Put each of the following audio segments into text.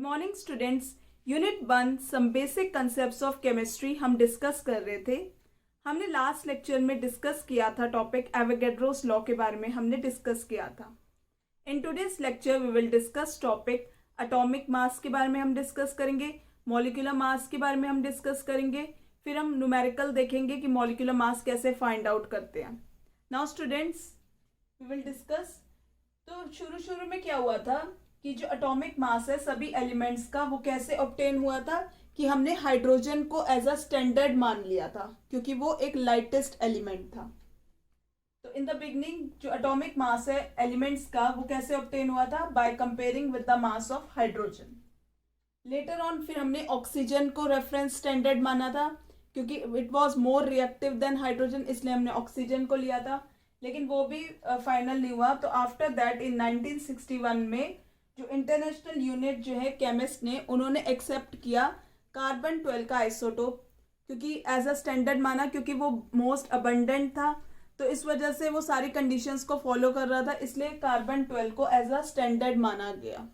Morning students. Unit 1 some basic concepts of chemistry हम discuss कर रहे थे। हमने लास्ट लेक्चर में डिस्कस किया था टॉपिक एवोगैड्रोस लॉ के बारे में हमने डिस्कस किया था। In today's lecture we will discuss topic atomic mass के बारे में हम डिस्कस करेंगे, मॉलिक्यूलर मास के बारे में हम डिस्कस करेंगे, फिर हम न्यूमेरिकल देखेंगे कि मॉलिक्यूलर मास कैसे फाइंड आउट करते हैं। Now students we will discuss. तो शुरू में क्या हुआ था कि जो एटॉमिक मास है सभी एलिमेंट्स का वो कैसे ऑब्टेन हुआ था कि हमने हाइड्रोजन को एज अ स्टैंडर्ड मान लिया था क्योंकि वो एक लाइटेस्ट एलिमेंट था। तो इन द बिगनिंग जो एटॉमिक मास है एलिमेंट्स का वो कैसे ऑब्टेन हुआ था, by comparing with the mass of hydrogen. Later on फिर हमने ऑक्सीजन को रेफरेंस स्टैंडर्ड माना था क्योंकि it was more reactive than hydrogen, इसलिए हमने ऑक्सीजन को लिया था, लेकिन वो भी फाइनल नहीं हुआ। तो आफ्टर दैट इन 1961 में जो इंटरनेशनल यूनिट जो है केमिस्ट ने उन्होंने एक्सेप्ट किया कार्बन 12 का आइसोटोप क्योंकि एज अ स्टैंडर्ड माना, क्योंकि वो मोस्ट अबंडेंट था। तो इस वजह से वो सारी कंडीशंस को फॉलो कर रहा था, इसलिए कार्बन 12 को एज अ स्टैंडर्ड माना गया।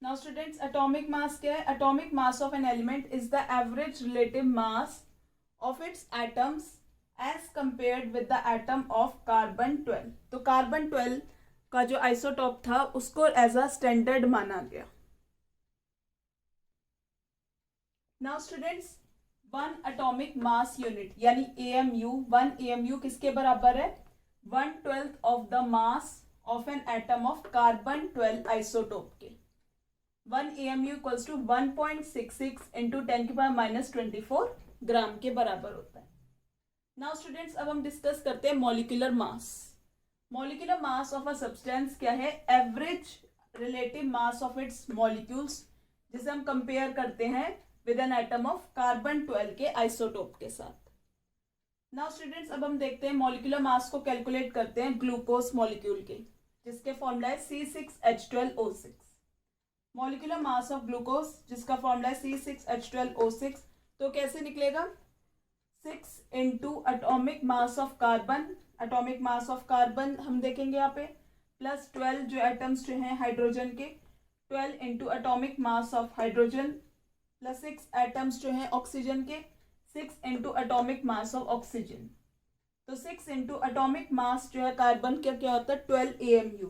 नाउ स्टूडेंट्स एटॉमिक मास क्या है? Atomic mass of an element is the average relative mass of its atoms as compared with the atom of carbon 12। तो कार्बन 12 का जो आइसोटॉप था उसको एज अ स्टैंडर्ड माना गया। Now students one atomic mass unit यानी AMU, one AMU किसके बराबर है? 1/12 of the mass of an atom of carbon 12 isotope के। One AMU equals to 1.66 into 10⁻⁻24 gram के बराबर होता है। नाउ स्टूडेंट्स अब हम डिस्कस करते हैं molecular mass. Molecular mass of a substance क्या है? Average relative mass of it's molecules, जिसे हम कंपेयर करते हैं with N atom of carbon 12 के आइसोटोप के साथ। नाउ स्टूडेंट्स अब हम देखते हैं मॉलिक्यूलर मास को कैलकुलेट करते हैं ग्लूकोज मॉलिक्यूल के, जिसके फॉर्मूला है C6H12O6। Molecular mass of glucose जिसका फॉर्मूला है C6H12O6, तो कैसे निकलेगा? 6 into atomic mass of carbon, atomic mass of carbon हम देखेंगे यहाँ पे, प्लस 12 जो एटम्स जो हैं हाइड्रोजन के, 12 into atomic mass of hydrogen, plus 6 atoms जो हैं ऑक्सीजन के, 6 into atomic mass of oxygen. तो 6 इंटू एटॉमिक मास जो है कार्बन का क्या होता है? 12 AMU,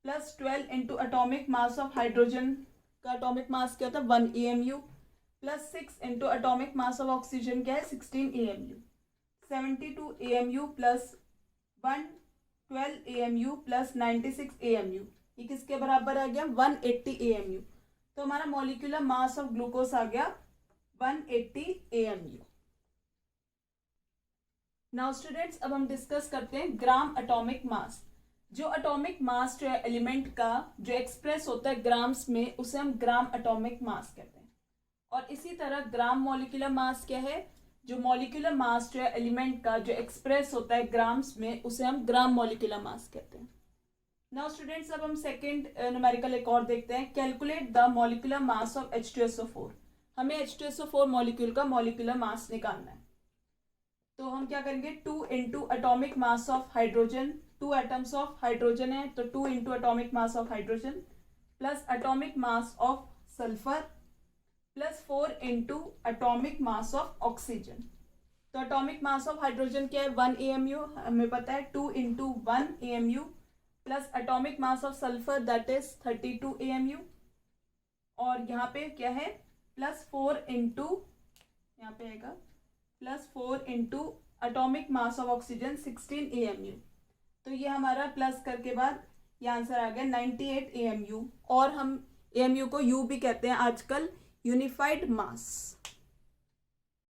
plus 12 into atomic mass of hydrogen का एटॉमिक मास क्या होता है? 1 AMU, plus 6 into atomic mass of oxygen क्या है? 16 AMU। 72 AMU plus 112 AMU plus 96 AMU, ये किसके बराबर आ गया? 180 AMU। तो हमारा मॉलिक्यूलर मास ऑफ ग्लूकोज आ गया 180 AMU। नाउ स्टूडेंट्स अब हम डिस्कस करते हैं ग्राम एटॉमिक मास। जो एटॉमिक मास जो है एलिमेंट का जो एक्सप्रेस होता है ग्राम्स में, उसे हम ग्राम एटॉमिक मास कहते हैं। और इसी तरह ग्राम मॉलिक्यूलर मास क्या है? जो मॉलिक्यूलर मास जो है एलिमेंट का जो एक्सप्रेस होता है ग्राम्स में, उसे हम ग्राम मॉलिक्यूलर मास कहते हैं। नाउ स्टूडेंट्स अब हम सेकंड न्यूमेरिकल एक और देखते हैं, calculate the molecular mass of H2SO4। हमें H2SO4 मॉलिक्यूल का मॉलिक्यूलर मास निकालना है। तो हम क्या करेंगे? 2 into atomic mass of hydrogen, 2 atoms of hydrogen है तो 2 into atomic mass of hydrogen, plus atomic mass of sulphur, plus 4 into atomic mass of oxygen. तो एटॉमिक मास ऑफ हाइड्रोजन क्या है? 1 AMU हमें पता है, 2 into 1 AMU, plus atomic mass of sulphur that is 32 AMU, और यहाँ पे क्या है? प्लस 4 इंटू, यहाँ पे आएगा plus 4 into atomic mass of oxygen 16 AMU। तो ये हमारा प्लस करके बाद ये आंसर आ गया 98 AMU, और हम AMU को U भी कहते हैं आजकल, यूनिफाइड मास।